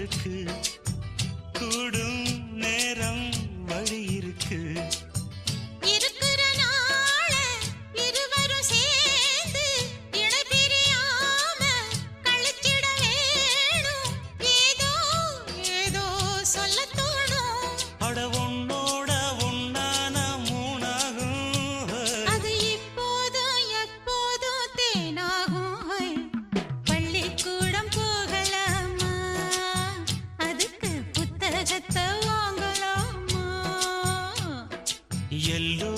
இருக்கு கூடும் நேரம் வழி இருக்கு இருக்கிற நாள இருவரும் சேர்ந்து இணை பிரியாம கழிச்சிட வேணும் ஏதோ ஏதோ சொல்ல தோணும் அட உன்னோட உன்னான மூணாகும் அது இப்போதும் எப்போதும் தேனாகும் பள்ளிக்கூடம் போகலாமா அதுக்கு புத்தகத்தை வாங்கலாமா எல்லோ